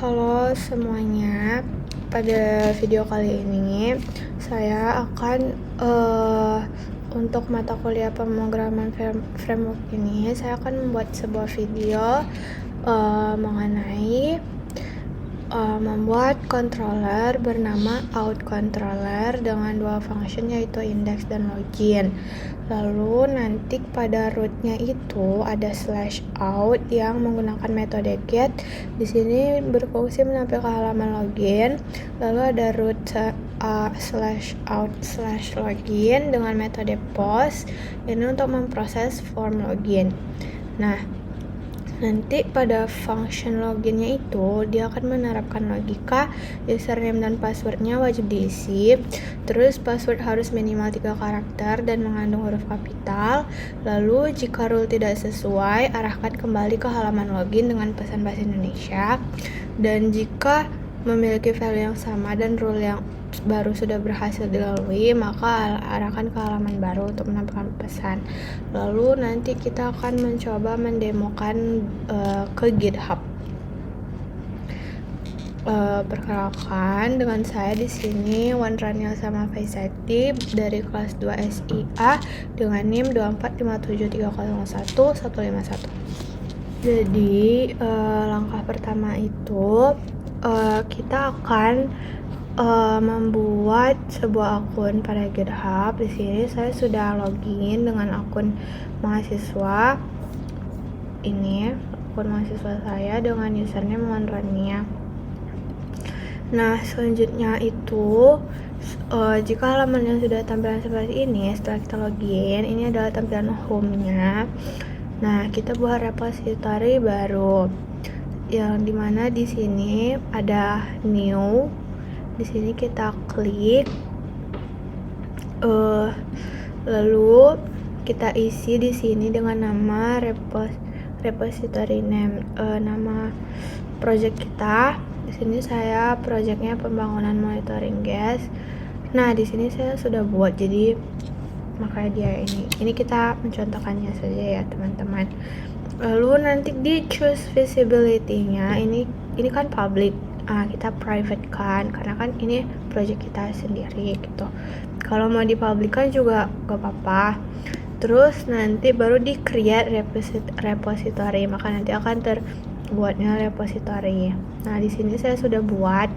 Halo semuanya, pada video kali ini saya akan untuk mata kuliah pemrograman framework ini saya akan membuat sebuah video mengenai membuat controller bernama out controller dengan dua function yaitu index dan login. Lalu nanti pada rootnya itu ada /out yang menggunakan metode get. Di sini berfungsi menampilkan halaman login. Lalu ada root /out/login dengan metode post. Ini untuk memproses form login. Nah, nanti pada function loginnya itu dia akan menerapkan logika username dan passwordnya wajib diisi, terus password harus minimal 3 karakter dan mengandung huruf kapital. Lalu jika rule tidak sesuai, arahkan kembali ke halaman login dengan pesan bahasa Indonesia, dan jika memiliki value yang sama dan rule yang baru sudah berhasil dilalui, maka arahkan ke halaman baru untuk menampilkan pesan. Lalu nanti kita akan mencoba mendemokan ke GitHub. Perkenalkan, dengan saya di sini Wan Raniel sama Faisati dari kelas 2 SIA dengan NIM 24573011151. Jadi langkah pertama itu kita akan membuat sebuah akun pada GitHub. Di sini saya sudah login dengan akun mahasiswa. Ini akun mahasiswa saya dengan username Wanrania. Nah, selanjutnya itu jika halamannya sudah tampilan seperti ini, setelah kita login, ini adalah tampilan home-nya. Nah, kita buat repository baru yang dimana di sini ada new. Di sini kita klik, lalu kita isi di sini dengan nama repository name, nama project kita. Di sini saya projectnya pembangunan monitoring gas. Nah, di sini saya sudah buat, jadi makanya dia ini kita mencontohkannya saja ya teman-teman. Lalu nanti di choose visibility-nya ini kan public. Kita private kan, karena kan ini project kita sendiri gitu. Kalau mau dipublikkan juga gak apa-apa. Terus nanti baru di create repository, maka nanti akan terbuatnya repository. Nah, di sini saya sudah buat.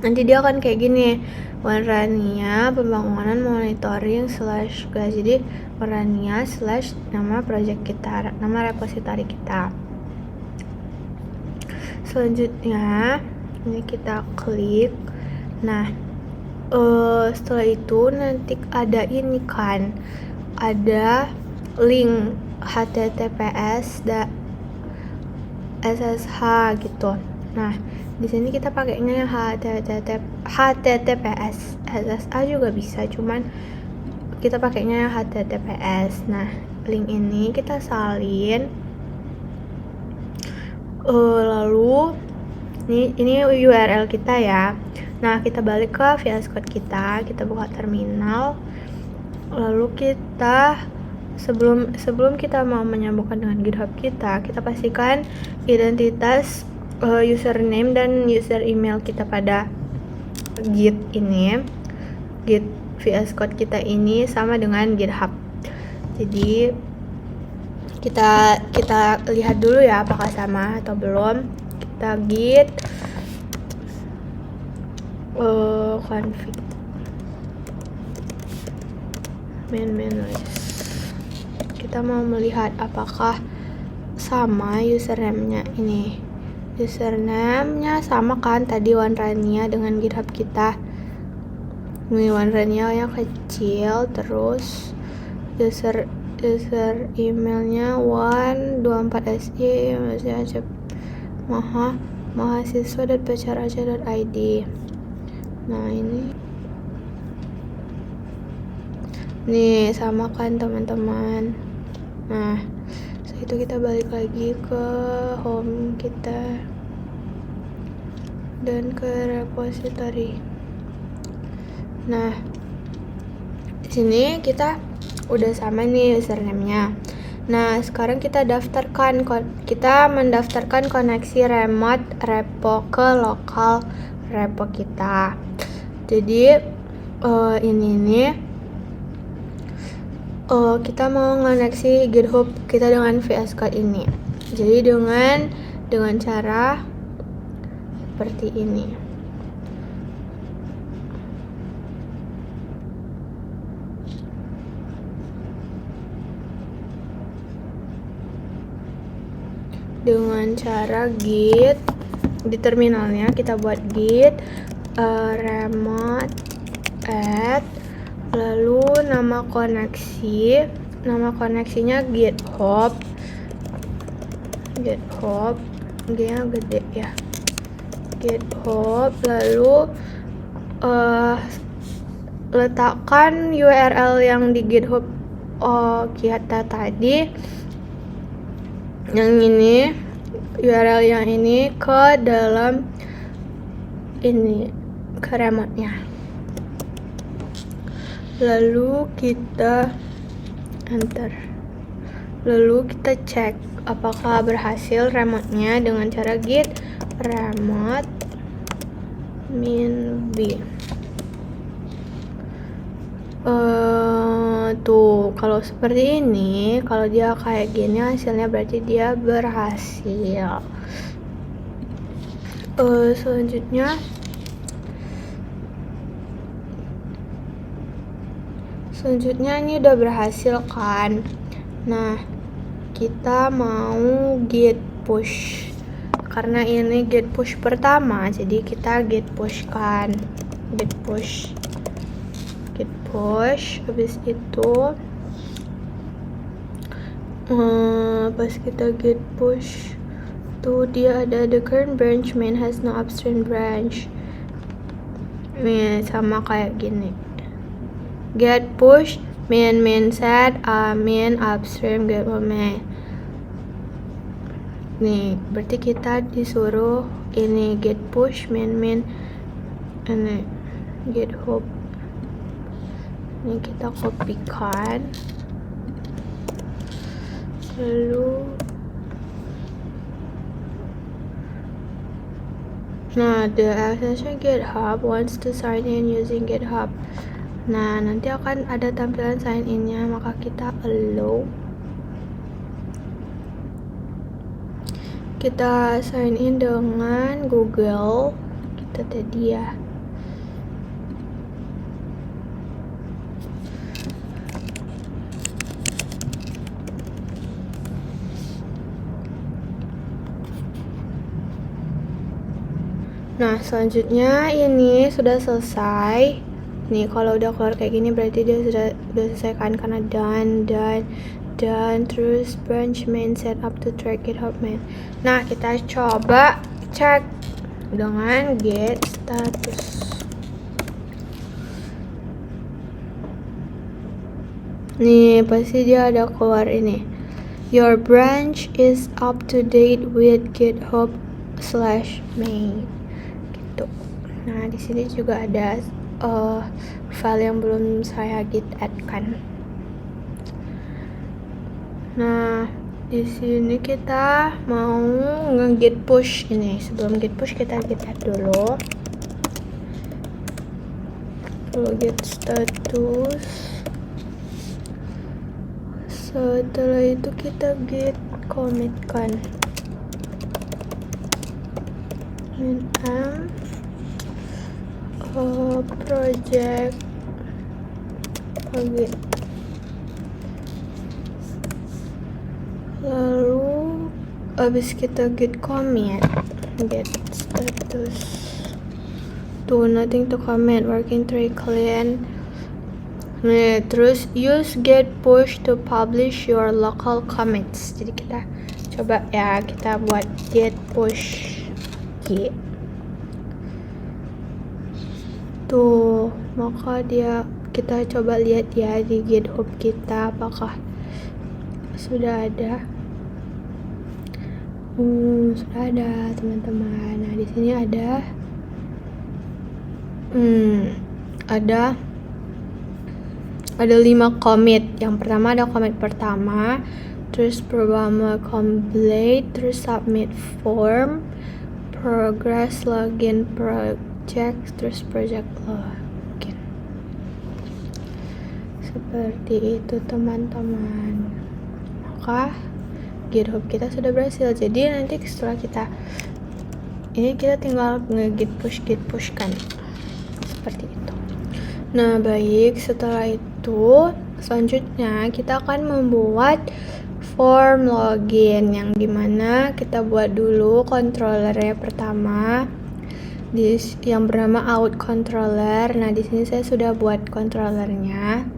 Nanti dia akan kayak gini, Wanrania pembangunan monitoring /gas. Jadi Wanrania / nama project kita, nama repository kita. Selanjutnya ini kita klik. Nah, setelah itu nanti ada ini kan, ada link https SSH gitu. Nah, di sini kita pakainya https, SSH juga bisa, cuman kita pakainya https. Nah, link ini kita salin. Lalu ini URL kita ya. Nah, kita balik ke VS Code kita buka terminal. Lalu kita sebelum kita mau menyambungkan dengan GitHub kita pastikan identitas username dan user email kita pada Git ini. Git VS Code kita ini sama dengan GitHub. Jadi kita lihat dulu ya apakah sama atau belum. Kita git config main list. Kita mau melihat apakah sama username-nya ini. Username-nya sama kan tadi Wanrania dengan GitHub kita. Ini Wanrania yang kecil, terus user emailnya 124si mahasiswa.pcraja.id. Nah, ini sama kan teman-teman. Nah, setelah itu kita balik lagi ke home kita dan ke repository. Nah, di sini kita udah sama nih username-nya. Nah, sekarang kita mendaftarkan koneksi remote repo ke lokal repo kita. Jadi ini nih kita mau koneksi GitHub kita dengan VS Code ini. Jadi dengan cara seperti ini. Dengan cara git di terminalnya kita buat git remote add, lalu nama koneksinya GitHub, G-nya gede ya, GitHub, lalu letakkan URL yang di GitHub kita tadi, yang ini, URL yang ini ke dalam ini, ke remote-nya. Lalu kita enter. Lalu kita cek apakah berhasil remote-nya dengan cara git remote -b. Tuh, kalau seperti ini, kalau dia kayak gini hasilnya berarti dia berhasil. Selanjutnya ini udah berhasil kan. Nah, kita mau git push. Karena ini git push pertama, jadi kita git push kan. Git push. Habis itu pas kita git push tuh dia ada the current branch main has no upstream branch. Nih sama kayak gini. Get push main set main upstream get main. Nih berarti kita disuruh ini get push main ini GitHub. Ini kita kopikan, lalu the extension GitHub wants to sign in using GitHub. Nah, nanti akan ada tampilan sign in-nya, maka kita allow. Kita sign in dengan Google kita tadi ya. Nah, selanjutnya ini sudah selesai. Nih, kalau udah keluar kayak gini berarti dia sudah selesai kan, karena done, terus branch main set up to track GitHub main. Nah, kita coba cek dengan get status. Nih, pasti dia ada keluar ini. Your branch is up to date with GitHub/main. Gitu. Nah, di sini juga ada file yang belum saya git add kan. Nah, di sini kita mau nge-git push ini. Sebelum git push kita git add dulu. Lalu git status. Setelah itu kita git commit kan. Project git. Lalu abis kita git commit, git status. Tuh, nothing to comment, working tree clean. Nah, terus use git push to publish your local commits. Jadi kita coba ya, kita buat git push git. Tuh, maka kita coba lihat ya di GitHub kita apakah sudah ada. Sudah ada, teman-teman. Nah, di sini ada ada 5 commit. Yang pertama ada commit pertama, terus pertama complete, terus submit form, progress login project, terus project login. Seperti itu teman-teman. Maka GitHub kita sudah berhasil. Jadi nanti setelah kita tinggal nge-git push kan, seperti itu. Nah baik, setelah itu selanjutnya kita akan membuat form login yang dimana kita buat dulu controllernya pertama yang bernama out controller. Nah di sini saya sudah buat controllernya.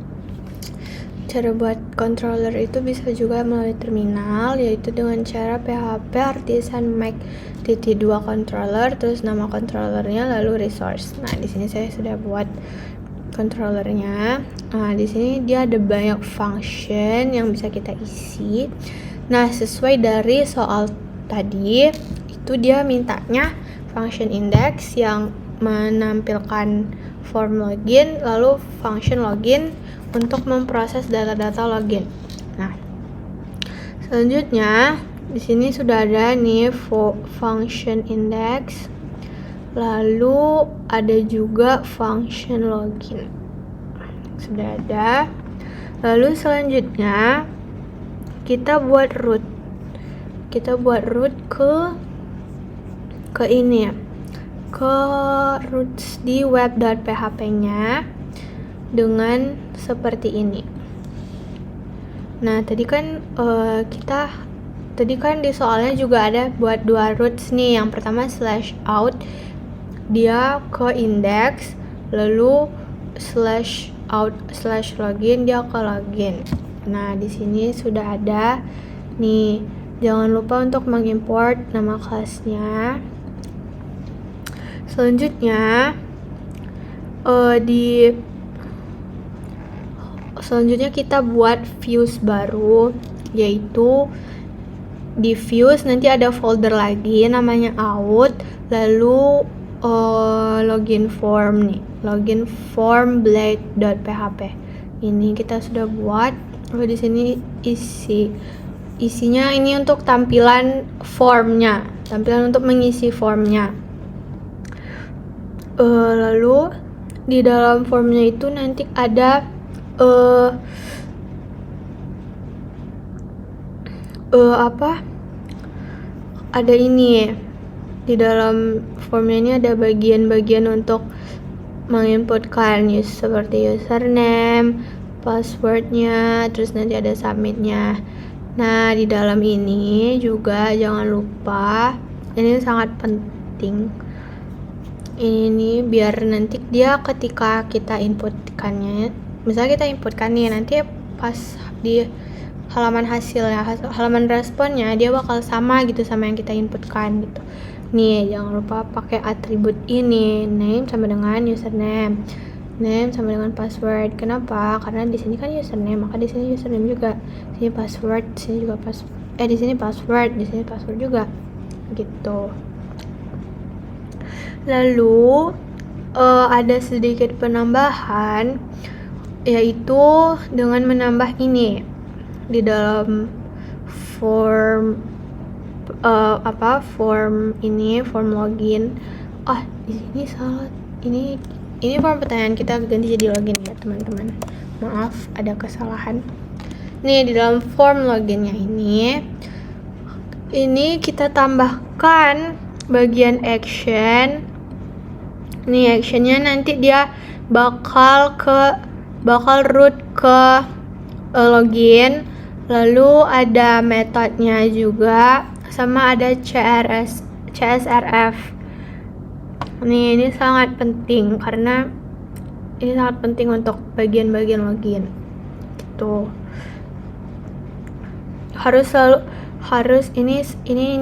Cara buat controller itu bisa juga melalui terminal, yaitu dengan cara php artisan make-2 controller, terus nama controllernya lalu resource. Nah di sini saya sudah buat controllernya. Nah di sini dia ada banyak function yang bisa kita isi. Nah sesuai dari soal tadi itu dia mintanya function index yang menampilkan form login, lalu function login untuk memproses data-data login. Nah, selanjutnya di sini sudah ada nih function index, lalu ada juga function login. Sudah ada. Lalu selanjutnya kita buat root. Kita buat root ke ini ya. Ke roots di web.php-nya dengan seperti ini. Nah, tadi kan di soalnya juga ada buat 2 roots nih. Yang pertama /out, dia ke index, lalu /out/login dia ke login. Nah, di sini sudah ada nih. Jangan lupa untuk mengimport nama kelasnya. Selanjutnya selanjutnya kita buat views baru, yaitu di views nanti ada folder lagi namanya out, lalu login form nih, login form blade.php. Ini kita sudah buat. Di sini isinya ini untuk tampilan formnya, tampilan untuk mengisi formnya. Lalu di dalam formnya itu nanti ada ada ini di dalam formnya ini ada bagian-bagian untuk menginputkan seperti username, passwordnya, terus nanti ada submitnya. Nah di dalam ini juga jangan lupa, ini sangat penting, ini biar nanti dia ketika kita inputkannya, misalnya kita inputkan nih, nanti pas di halaman hasilnya, halaman responnya dia bakal sama gitu sama yang kita inputkan gitu. Nih jangan lupa pakai atribut ini, name sama dengan username, name sama dengan password. Kenapa? Karena di sini kan username, maka di sini username juga, di sini password, di sini juga di sini password, di sini password juga gitu. Lalu ada sedikit penambahan, yaitu dengan menambah ini di dalam form form login. Di sini salah, ini form pertanyaan kita ganti jadi login ya teman-teman, maaf ada kesalahan. Nih di dalam form loginnya ini kita tambahkan bagian action. Nih actionnya nanti dia bakal root ke login, lalu ada metodenya juga, sama ada CSRF. Ini sangat penting karena ini sangat penting untuk bagian-bagian login. Tuh harus ini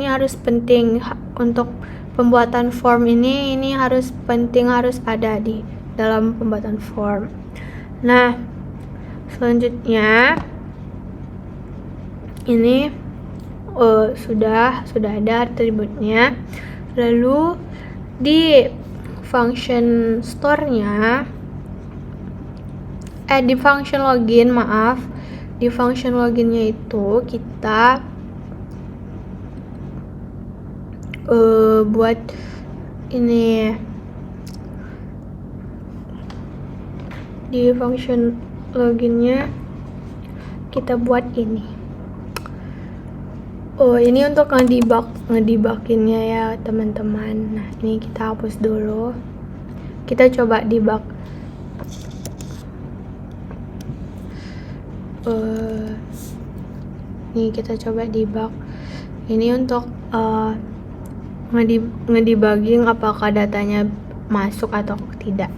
harus penting untuk pembuatan form ini harus penting, harus ada di dalam pembuatan form. Nah, selanjutnya ini sudah ada atributnya. Lalu di function store-nya di function login, di function loginnya itu kita buat ini, di function loginnya kita buat ini. Ini untuk ngedebugginnya ya teman-teman. Nah, ini kita hapus dulu. Kita coba debug. Nih kita coba debug. Ini untuk ngedebugging apakah datanya masuk atau tidak.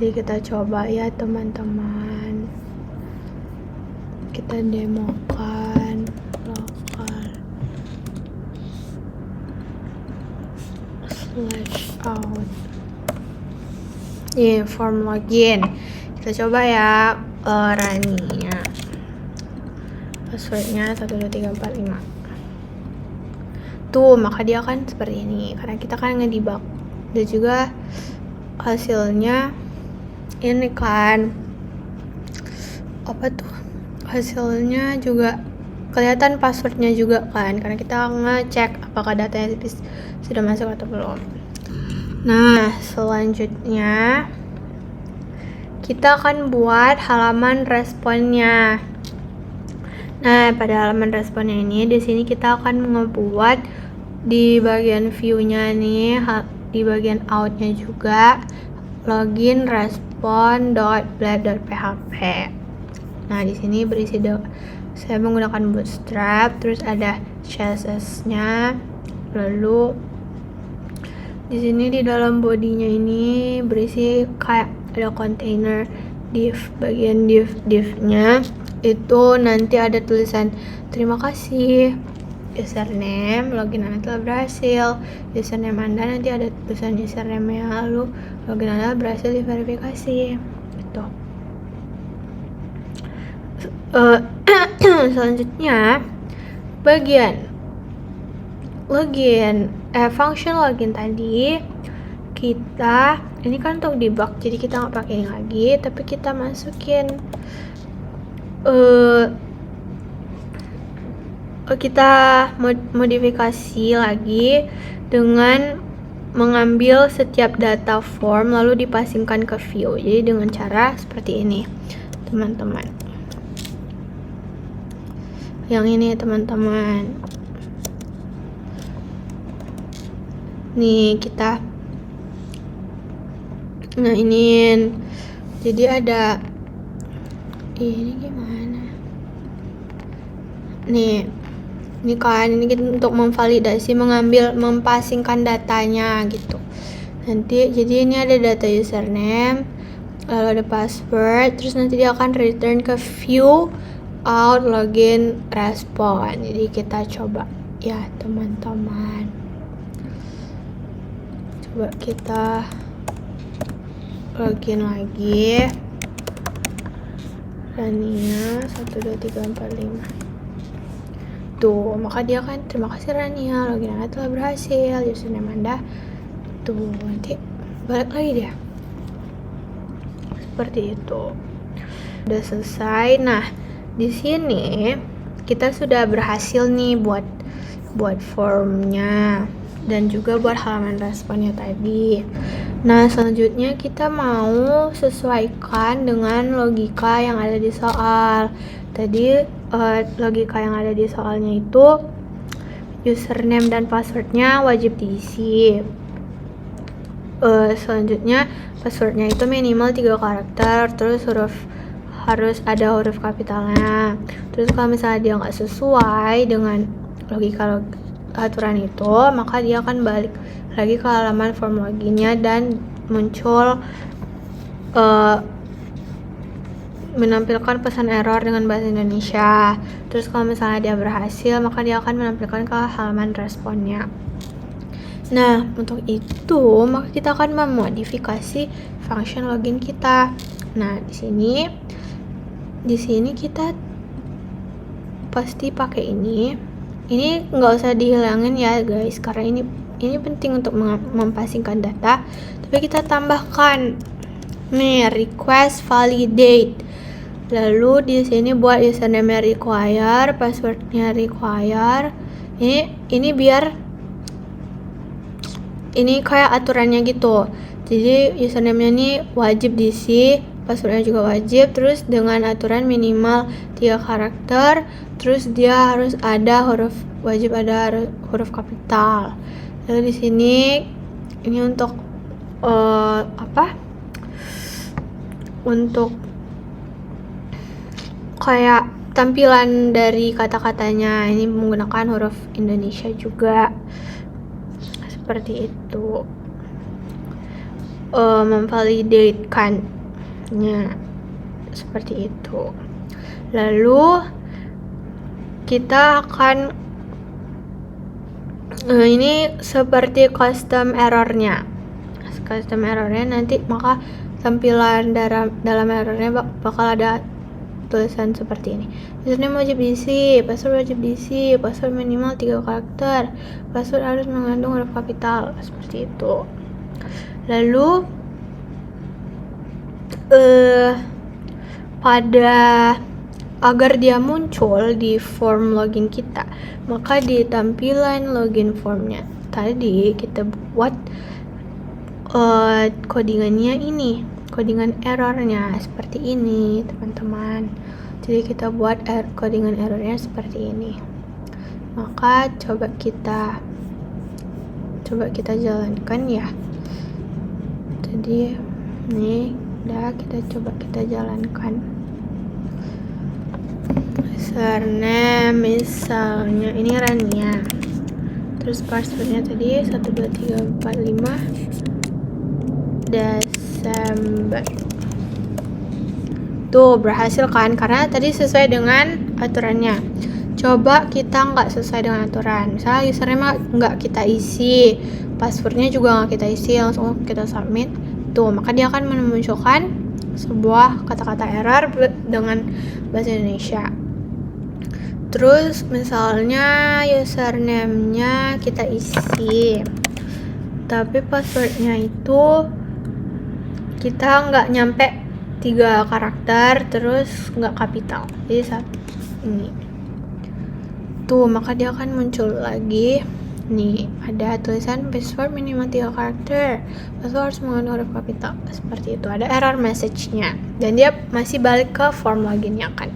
Jadi kita coba ya teman-teman. Kita demokan local /out. Ini form login. Kita coba ya Rania. Passwordnya 12345. Tuh, maka dia kan seperti ini karena kita kan ngedebug. Dan juga hasilnya ini kan apa tuh? Hasilnya juga kelihatan passwordnya juga kan, karena kita ngecek apakah datanya sudah masuk atau belum. Nah, selanjutnya kita akan buat halaman responnya. Nah, pada halaman responnya ini di sini kita akan ngebuat di bagian view-nya nih, di bagian out-nya juga login respon.blade.php. Nah, di sini berisi saya menggunakan Bootstrap, terus ada CSS-nya. Lalu di sini di dalam bodinya ini berisi kayak ada container div, bagian div-nya itu nanti ada tulisan terima kasih, username, login Anda telah berhasil, username Anda nanti ada tulisan username-nya, lalu login Anda berhasil diverifikasi. Itu. Selanjutnya bagian login function login tadi kita ini kan untuk debug, jadi kita nggak pakai ini lagi, tapi kita masukin kita modifikasi lagi dengan mengambil setiap data form lalu dipasingkan ke view. Jadi dengan cara seperti ini teman-teman. Yang ini teman-teman. Nih kita. Nah ini. Jadi ada. Ini gimana? Nih. Ini kan ini untuk memvalidasi, mempasingkan datanya gitu. Nanti jadi ini ada data username, lalu ada password, terus nanti dia akan return ke view out login respon. Jadi kita coba ya teman-teman. Coba kita login lagi. Rania 12345. Tuh, maka dia kan terima kasih Rania, login Anda telah berhasil, username Anda. Tuh, nanti balik lagi dia. Seperti itu. Udah selesai. Nah, di sini kita sudah berhasil nih buat formnya dan juga buat halaman responnya tadi. Nah, selanjutnya kita mau sesuaikan dengan logika yang ada di soal. Tadi logika yang ada di soalnya itu username dan passwordnya wajib diisi. Selanjutnya passwordnya itu minimal 3 karakter, terus harus ada huruf kapitalnya. Terus kalau misalnya dia nggak sesuai dengan logika aturan itu, maka dia akan balik lagi ke halaman form loginnya dan muncul menampilkan pesan error dengan bahasa Indonesia. Terus kalau misalnya dia berhasil, maka dia akan menampilkan ke halaman responnya. Nah, untuk itu maka kita akan memodifikasi function login kita. Nah, di sini kita pasti pakai ini. Ini nggak usah dihilangin ya guys, karena ini penting untuk mempasingkan data. Tapi kita tambahkan nih request validate. Lalu di sini buat username require, passwordnya require. Ini biar ini kayak aturannya gitu. Jadi username-nya ini wajib diisi, passwordnya juga wajib, terus dengan aturan minimal 3 karakter, terus dia harus ada wajib ada huruf kapital. Lalu di sini ini untuk untuk kayak tampilan dari kata-katanya, ini menggunakan huruf Indonesia juga, seperti itu. Memvalidatekannya seperti itu. Lalu kita akan ini seperti custom errornya nanti, maka tampilan dalam errornya bakal ada tulisan seperti ini. Username wajib diisi, password wajib diisi, password minimal 3 karakter, password harus mengandung huruf kapital, seperti itu. Lalu agar dia muncul di form login kita, maka di tampilan login formnya tadi kita buat codingannya ini, codingan errornya seperti ini, teman-teman. Jadi kita buat codingan errornya seperti ini. Maka coba kita jalankan ya. Jadi ini udah, kita jalankan. Username misalnya ini Rania, terus passwordnya tadi 12345 Desember. Tuh berhasil kan, karena tadi sesuai dengan aturannya. Coba kita nggak sesuai dengan aturan, misalnya username nggak kita isi, passwordnya juga nggak kita isi, langsung kita submit. Tuh, maka dia akan memunculkan sebuah kata-kata error dengan bahasa Indonesia. Terus misalnya username-nya kita isi, tapi passwordnya itu kita nggak nyampe 3 karakter, terus nggak kapital, jadi ini. Tuh, maka dia akan muncul lagi. Nih, ada tulisan password minimal 3 karakter, password harus mengandung huruf kapital, seperti itu. Ada error message-nya, dan dia masih balik ke form login-nya kan.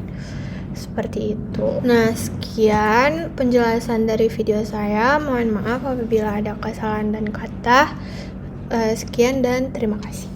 Seperti itu. Nah, sekian penjelasan dari video saya. Mohon maaf apabila ada kesalahan dan kata. Sekian dan terima kasih.